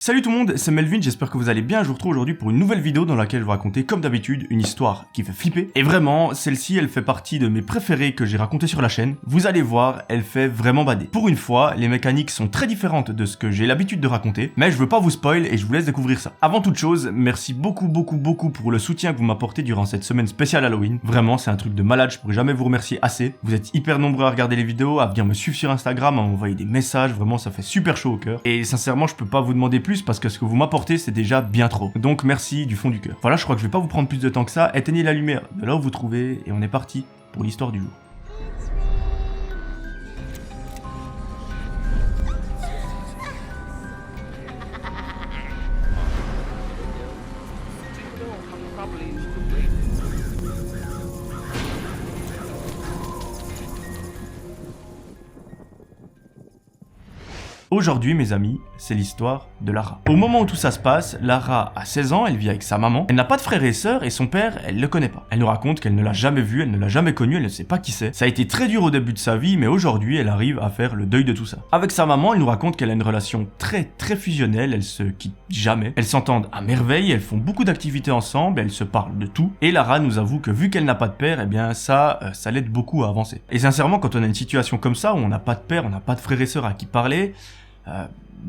Salut tout le monde, c'est Melvin, j'espère que vous allez bien. Je vous retrouve aujourd'hui pour une nouvelle vidéo dans laquelle je vais raconter comme d'habitude une histoire qui fait flipper. Et vraiment, celle-ci elle fait partie de mes préférées que j'ai racontées sur la chaîne. Vous allez voir, elle fait vraiment bader. Pour une fois, les mécaniques sont très différentes de ce que j'ai l'habitude de raconter, mais je veux pas vous spoil et je vous laisse découvrir ça. Avant toute chose, merci beaucoup pour le soutien que vous m'apportez durant cette semaine spéciale Halloween. Vraiment, c'est un truc de malade, je pourrais jamais vous remercier assez. Vous êtes hyper nombreux à regarder les vidéos, à venir me suivre sur Instagram, à m'envoyer des messages, vraiment ça fait super chaud au cœur. Et sincèrement, je peux pas vous demander plus parce que ce que vous m'apportez c'est déjà bien trop. Donc merci du fond du cœur. Voilà, je crois que je vais pas vous prendre plus de temps que ça. Éteignez la lumière de là où vous trouvez et on est parti pour l'histoire du jour. Aujourd'hui, mes amis, c'est l'histoire de Lara. Au moment où tout ça se passe, Lara a 16 ans, elle vit avec sa maman, elle n'a pas de frères et sœurs et son père, elle le connaît pas. Elle nous raconte qu'elle ne l'a jamais vu, elle ne l'a jamais connu, elle ne sait pas qui c'est. Ça a été très dur au début de sa vie, mais aujourd'hui, elle arrive à faire le deuil de tout ça. Avec sa maman, elle nous raconte qu'elle a une relation très fusionnelle, elles se quittent jamais, elles s'entendent à merveille, elles font beaucoup d'activités ensemble, elles se parlent de tout. Et Lara nous avoue que vu qu'elle n'a pas de père, eh bien ça l'aide beaucoup à avancer. Et sincèrement, quand on a une situation comme ça, où on n'a pas de père, on n'a pas de frères et sœurs à qui parler,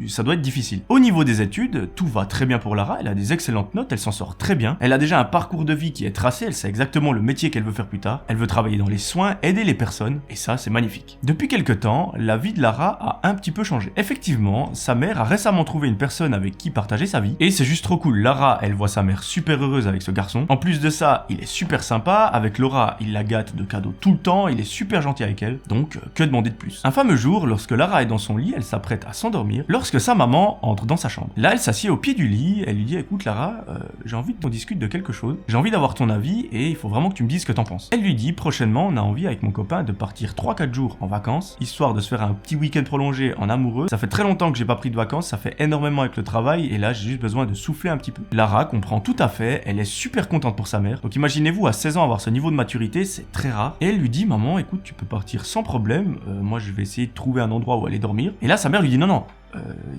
ça doit être difficile. Au niveau des études, tout va très bien pour Lara, elle a des excellentes notes, elle s'en sort très bien, elle a déjà un parcours de vie qui est tracé, elle sait exactement le métier qu'elle veut faire plus tard, elle veut travailler dans les soins, aider les personnes, et ça c'est magnifique. Depuis quelque temps, la vie de Lara a un petit peu changé. Effectivement, sa mère a récemment trouvé une personne avec qui partager sa vie, et c'est juste trop cool. Lara, elle voit sa mère super heureuse avec ce garçon. En plus de ça, il est super sympa, avec Laura, il la gâte de cadeaux tout le temps, il est super gentil avec elle, donc que demander de plus. Un fameux jour, lorsque Lara est dans son lit, elle s'apprête à s'endormir, lorsque sa maman entre dans sa chambre. Là, elle s'assied au pied du lit, elle lui dit « Écoute Lara, j'ai envie qu'on discute de quelque chose, j'ai envie d'avoir ton avis et il faut vraiment que tu me dises ce que t'en penses. » Elle lui dit « Prochainement, on a envie avec mon copain de partir 3-4 jours en vacances, histoire de se faire un petit week-end prolongé en amoureux. Ça fait très longtemps que j'ai pas pris de vacances, ça fait énormément avec le travail et là, j'ai juste besoin de souffler un petit peu. » Lara comprend tout à fait, elle est super contente pour sa mère. Donc imaginez-vous, à 16 ans, avoir ce niveau de maturité, c'est très rare. Et elle lui dit « Maman, écoute, tu peux partir sans problème, moi je vais essayer de trouver un endroit où aller dormir. » Et là, sa mère lui dit « Non,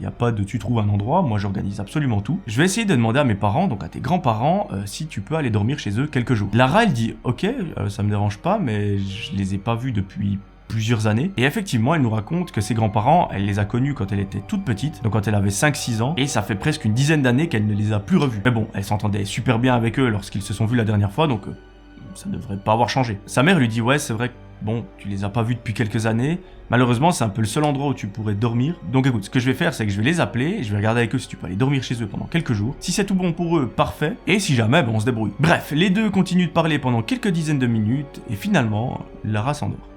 y a pas de tu trouves un endroit, moi j'organise absolument tout. Je vais essayer de demander à mes parents, donc à tes grands-parents, si tu peux aller dormir chez eux quelques jours. » Lara, elle dit ok, ça me dérange pas, mais je les ai pas vus depuis plusieurs années. Et effectivement, elle nous raconte que ses grands-parents, elle les a connus quand elle était toute petite, donc quand elle avait 5-6 ans, et ça fait presque une dizaine d'années qu'elle ne les a plus revus. Mais bon, elle s'entendait super bien avec eux lorsqu'ils se sont vus la dernière fois, donc ça ne devrait pas avoir changé. Sa mère lui dit ouais, c'est vrai que bon, tu les as pas vus depuis quelques années. Malheureusement, c'est un peu le seul endroit où tu pourrais dormir. Donc écoute, ce que je vais faire, c'est que je vais les appeler et je vais regarder avec eux si tu peux aller dormir chez eux pendant quelques jours. Si c'est tout bon pour eux, parfait. Et si jamais, on se débrouille. Bref, les deux continuent de parler pendant quelques dizaines de minutes et finalement, Lara s'endort.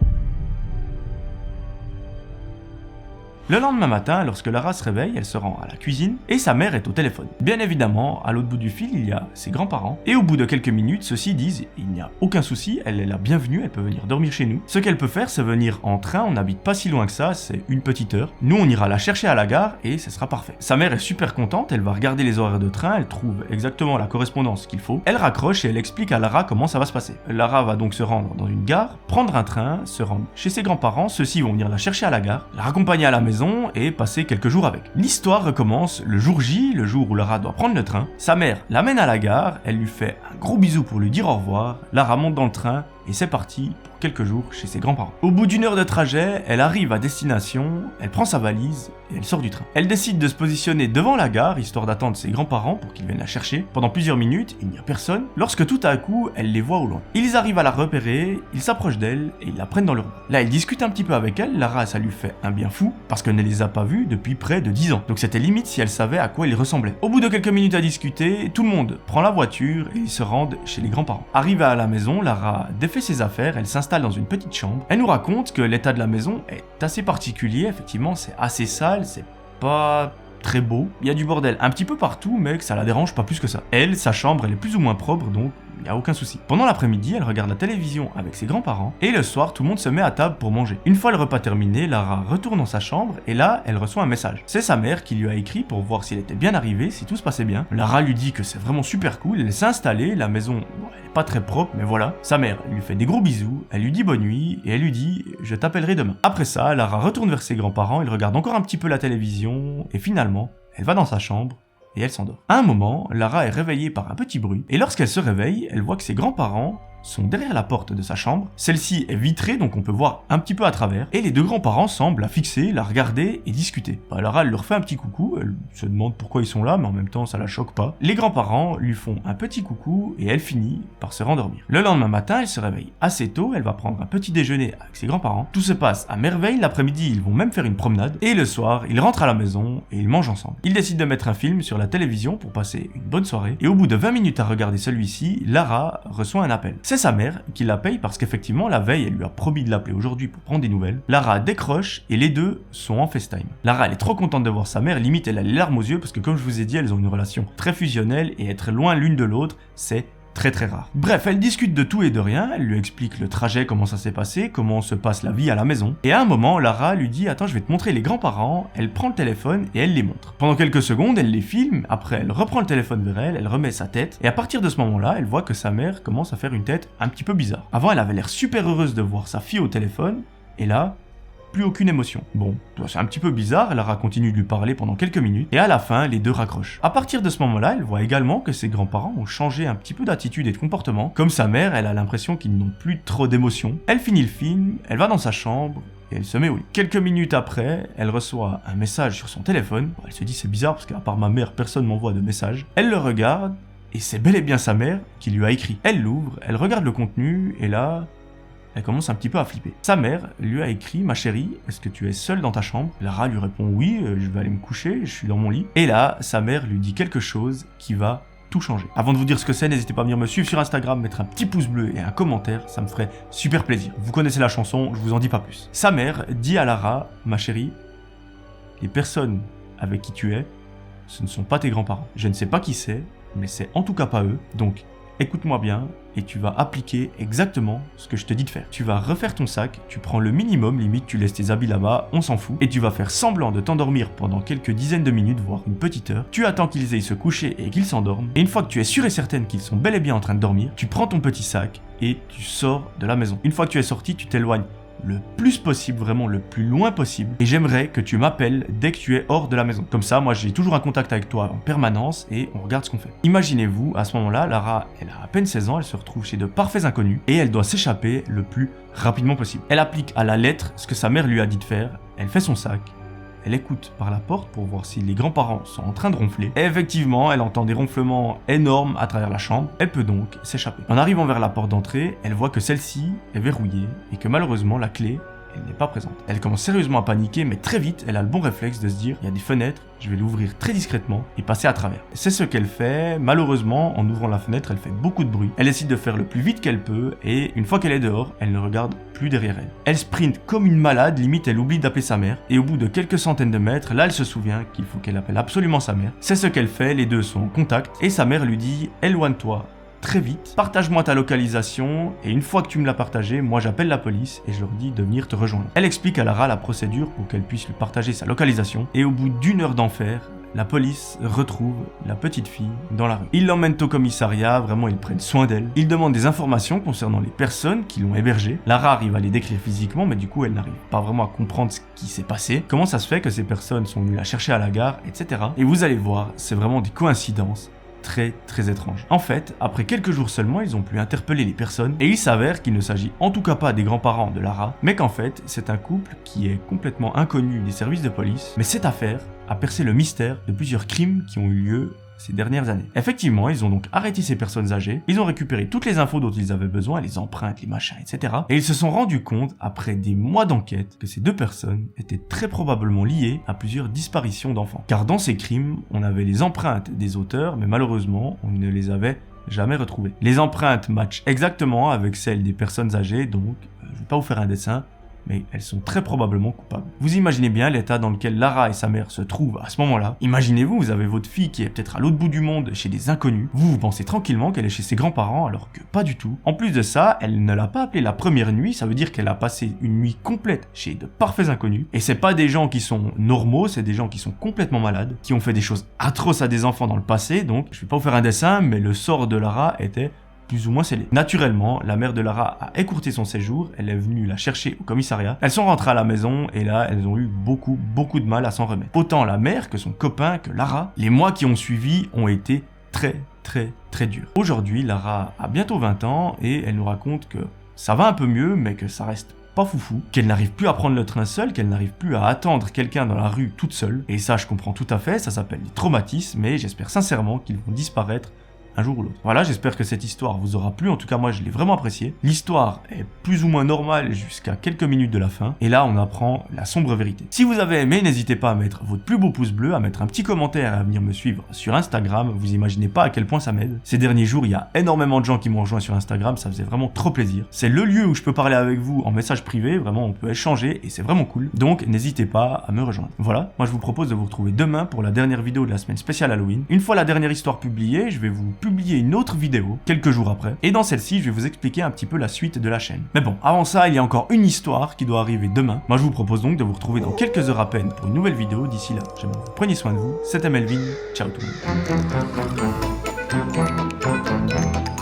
Le lendemain matin, lorsque Lara se réveille, elle se rend à la cuisine et sa mère est au téléphone. Bien évidemment, à l'autre bout du fil, il y a ses grands-parents et au bout de quelques minutes, ceux-ci disent « Il n'y a aucun souci, elle est la bienvenue, elle peut venir dormir chez nous. Ce qu'elle peut faire, c'est venir en train, on n'habite pas si loin que ça, c'est une petite heure. Nous, on ira la chercher à la gare et ce sera parfait. » Sa mère est super contente, elle va regarder les horaires de train, elle trouve exactement la correspondance qu'il faut. Elle raccroche et elle explique à Lara comment ça va se passer. Lara va donc se rendre dans une gare, prendre un train, se rendre chez ses grands-parents, ceux-ci vont venir la chercher à la gare, la raccompagner à la maison et passer quelques jours avec. L'histoire recommence le jour J, le jour où Lara doit prendre le train. Sa mère l'amène à la gare, elle lui fait un gros bisou pour lui dire au revoir, Lara monte dans le train et c'est parti pour quelques jours chez ses grands-parents. Au bout d'une heure de trajet, elle arrive à destination, elle prend sa valise et elle sort du train. Elle décide de se positionner devant la gare, histoire d'attendre ses grands-parents pour qu'ils viennent la chercher. Pendant plusieurs minutes, il n'y a personne, lorsque tout à coup, elle les voit au loin. Ils arrivent à la repérer, ils s'approchent d'elle et ils la prennent dans leur bras. Là, elle discute un petit peu avec elle, Lara, ça lui fait un bien fou, parce qu'elle ne les a pas vus depuis près de 10 ans. Donc c'était limite si elle savait à quoi ils ressemblaient. Au bout de quelques minutes à discuter, tout le monde prend la voiture et ils se rendent chez les grands-parents. Arrivée à la maison, Lara défait ses affaires, elle s'installe dans une petite chambre. Elle nous raconte que l'état de la maison est assez particulier, effectivement, c'est assez sale, c'est pas très beau. Il y a du bordel un petit peu partout, mais que ça la dérange pas plus que ça. Elle, sa chambre, elle est plus ou moins propre, donc il n'y a aucun souci. Pendant l'après-midi, elle regarde la télévision avec ses grands-parents, et le soir, tout le monde se met à table pour manger. Une fois le repas terminé, Lara retourne dans sa chambre, et là, elle reçoit un message. C'est sa mère qui lui a écrit pour voir s'il était bien arrivé, si tout se passait bien. Lara lui dit que c'est vraiment super cool, elle s'est installée, la maison, elle est pas très propre, mais voilà. Sa mère lui fait des gros bisous, elle lui dit bonne nuit, et elle lui dit « je t'appellerai demain ». Après ça, Lara retourne vers ses grands-parents, elle regarde encore un petit peu la télévision, et finalement, elle va dans sa chambre et elle s'endort. À un moment, Lara est réveillée par un petit bruit, et lorsqu'elle se réveille, elle voit que ses grands-parents sont derrière la porte de sa chambre. Celle-ci est vitrée, donc on peut voir un petit peu à travers, et les deux grands-parents semblent la fixer, la regarder et discuter. Lara, elle leur fait un petit coucou, elle se demande pourquoi ils sont là, mais en même temps ça la choque pas. Les grands-parents lui font un petit coucou et elle finit par se rendormir. Le lendemain matin, elle se réveille assez tôt, elle va prendre un petit déjeuner avec ses grands-parents. Tout se passe à merveille, l'après-midi ils vont même faire une promenade, et le soir, ils rentrent à la maison et ils mangent ensemble. Ils décident de mettre un film sur la télévision pour passer une bonne soirée, et au bout de 20 minutes à regarder celui-ci, Lara reçoit un appel. C'est sa mère qui l'appelle parce qu'effectivement la veille elle lui a promis de l'appeler aujourd'hui pour prendre des nouvelles. Lara décroche et les deux sont en FaceTime. Lara elle est trop contente de voir sa mère, limite elle a les larmes aux yeux parce que comme je vous ai dit elles ont une relation très fusionnelle et être loin l'une de l'autre c'est très rare. Bref, elle discute de tout et de rien, elle lui explique le trajet, comment ça s'est passé, comment se passe la vie à la maison. Et à un moment, Lara lui dit « Attends, je vais te montrer les grands-parents », elle prend le téléphone et elle les montre. Pendant quelques secondes, elle les filme, après elle reprend le téléphone vers elle, elle remet sa tête, et à partir de ce moment-là, elle voit que sa mère commence à faire une tête un petit peu bizarre. Avant, elle avait l'air super heureuse de voir sa fille au téléphone, et là, plus aucune émotion. Bon, c'est un petit peu bizarre, Lara continue de lui parler pendant quelques minutes, et à la fin, les deux raccrochent. À partir de ce moment-là, elle voit également que ses grands-parents ont changé un petit peu d'attitude et de comportement. Comme sa mère, elle a l'impression qu'ils n'ont plus trop d'émotions. Elle finit le film, elle va dans sa chambre, et elle se met au lit. Quelques minutes après, elle reçoit un message sur son téléphone. Elle se dit c'est bizarre parce qu'à part ma mère, personne m'envoie de message. Elle le regarde, et c'est bel et bien sa mère qui lui a écrit. Elle l'ouvre, elle regarde le contenu, et là... elle commence un petit peu à flipper. Sa mère lui a écrit « Ma chérie, est-ce que tu es seule dans ta chambre ?» Lara lui répond « Oui, je vais aller me coucher, je suis dans mon lit. » Et là, sa mère lui dit quelque chose qui va tout changer. Avant de vous dire ce que c'est, n'hésitez pas à venir me suivre sur Instagram, mettre un petit pouce bleu et un commentaire, ça me ferait super plaisir. Vous connaissez la chanson, je vous en dis pas plus. Sa mère dit à Lara « Ma chérie, les personnes avec qui tu es, ce ne sont pas tes grands-parents. Je ne sais pas qui c'est, mais c'est en tout cas pas eux, donc... écoute-moi bien et tu vas appliquer exactement ce que je te dis de faire. Tu vas refaire ton sac, tu prends le minimum, limite tu laisses tes habits là-bas, on s'en fout, et tu vas faire semblant de t'endormir pendant quelques dizaines de minutes, voire une petite heure. Tu attends qu'ils aillent se coucher et qu'ils s'endorment, et une fois que tu es sûr et certaine qu'ils sont bel et bien en train de dormir, tu prends ton petit sac et tu sors de la maison. Une fois que tu es sorti, tu t'éloignes le plus possible, vraiment le plus loin possible, et j'aimerais que tu m'appelles dès que tu es hors de la maison. Comme ça, moi j'ai toujours un contact avec toi en permanence et on regarde ce qu'on fait. Imaginez-vous, à ce moment-là, Lara, elle a à peine 16 ans, elle se retrouve chez de parfaits inconnus et elle doit s'échapper le plus rapidement possible. Elle applique à la lettre ce que sa mère lui a dit de faire, elle fait son sac, elle écoute par la porte pour voir si les grands-parents sont en train de ronfler. Et effectivement, elle entend des ronflements énormes à travers la chambre. Elle peut donc s'échapper. En arrivant vers la porte d'entrée, elle voit que celle-ci est verrouillée et que malheureusement la clé, elle n'est pas présente. Elle commence sérieusement à paniquer, mais très vite, elle a le bon réflexe de se dire, il y a des fenêtres, je vais l'ouvrir très discrètement et passer à travers. C'est ce qu'elle fait. Malheureusement, en ouvrant la fenêtre, elle fait beaucoup de bruit. Elle décide de faire le plus vite qu'elle peut et une fois qu'elle est dehors, elle ne regarde plus derrière elle. Elle sprint comme une malade, limite elle oublie d'appeler sa mère et au bout de quelques centaines de mètres, là elle se souvient qu'il faut qu'elle appelle absolument sa mère. C'est ce qu'elle fait, les deux sont en contact et sa mère lui dit « Éloigne-toi très vite, partage-moi ta localisation et une fois que tu me l'as partagée, moi j'appelle la police et je leur dis de venir te rejoindre. » Elle explique à Lara la procédure pour qu'elle puisse lui partager sa localisation et au bout d'une heure d'enfer, la police retrouve la petite fille dans la rue. Ils l'emmènent au commissariat, vraiment ils prennent soin d'elle. Ils demandent des informations concernant les personnes qui l'ont hébergée. Lara arrive à les décrire physiquement, mais du coup elle n'arrive pas vraiment à comprendre ce qui s'est passé. Comment ça se fait que ces personnes sont venues la chercher à la gare, etc. Et vous allez voir, c'est vraiment des coïncidences très étrange. En fait, après quelques jours seulement, ils ont pu interpeller les personnes et il s'avère qu'il ne s'agit en tout cas pas des grands-parents de Lara, mais qu'en fait, c'est un couple qui est complètement inconnu des services de police. Mais cette affaire a percé le mystère de plusieurs crimes qui ont eu lieu ces dernières années. Effectivement, ils ont donc arrêté ces personnes âgées, ils ont récupéré toutes les infos dont ils avaient besoin, les empreintes, les machins, etc. Et ils se sont rendus compte, après des mois d'enquête, que ces deux personnes étaient très probablement liées à plusieurs disparitions d'enfants. Car dans ces crimes, on avait les empreintes des auteurs, mais malheureusement, on ne les avait jamais retrouvées. Les empreintes matchent exactement avec celles des personnes âgées, donc je vais pas vous faire un dessin, mais elles sont très probablement coupables. Vous imaginez bien l'état dans lequel Lara et sa mère se trouvent à ce moment-là. Imaginez-vous, vous avez votre fille qui est peut-être à l'autre bout du monde, chez des inconnus. Vous pensez tranquillement qu'elle est chez ses grands-parents, alors que pas du tout. En plus de ça, elle ne l'a pas appelée la première nuit, ça veut dire qu'elle a passé une nuit complète chez de parfaits inconnus. Et c'est pas des gens qui sont normaux, c'est des gens qui sont complètement malades, qui ont fait des choses atroces à des enfants dans le passé, donc je vais pas vous faire un dessin, mais le sort de Lara était plus ou moins scellée. Naturellement, la mère de Lara a écourté son séjour, elle est venue la chercher au commissariat. Elles sont rentrées à la maison et là, elles ont eu beaucoup de mal à s'en remettre. Autant la mère que son copain, que Lara. Les mois qui ont suivi ont été très durs. Aujourd'hui, Lara a bientôt 20 ans et elle nous raconte que ça va un peu mieux, mais que ça reste pas foufou, qu'elle n'arrive plus à prendre le train seule, qu'elle n'arrive plus à attendre quelqu'un dans la rue toute seule. Et ça, je comprends tout à fait, ça s'appelle les traumatismes, et j'espère sincèrement qu'ils vont disparaître un jour ou l'autre. Voilà, j'espère que cette histoire vous aura plu, en tout cas moi je l'ai vraiment appréciée. L'histoire est plus ou moins normale jusqu'à quelques minutes de la fin, et là on apprend la sombre vérité. Si vous avez aimé, n'hésitez pas à mettre votre plus beau pouce bleu, à mettre un petit commentaire et à venir me suivre sur Instagram, vous imaginez pas à quel point ça m'aide. Ces derniers jours, il y a énormément de gens qui m'ont rejoint sur Instagram, ça faisait vraiment trop plaisir. C'est le lieu où je peux parler avec vous en message privé, vraiment on peut échanger, et c'est vraiment cool. Donc n'hésitez pas à me rejoindre. Voilà, moi je vous propose de vous retrouver demain pour la dernière vidéo de la semaine spéciale Halloween. Une fois la dernière histoire publiée, je vais vous publier une autre vidéo quelques jours après, et dans celle-ci je vais vous expliquer un petit peu la suite de la chaîne. Mais bon, avant ça il y a encore une histoire qui doit arriver demain. Moi je vous propose donc de vous retrouver dans quelques heures à peine pour une nouvelle vidéo. D'ici là, j'aimerais que vous preniez soin de vous, c'était Melvin, ciao tout le monde.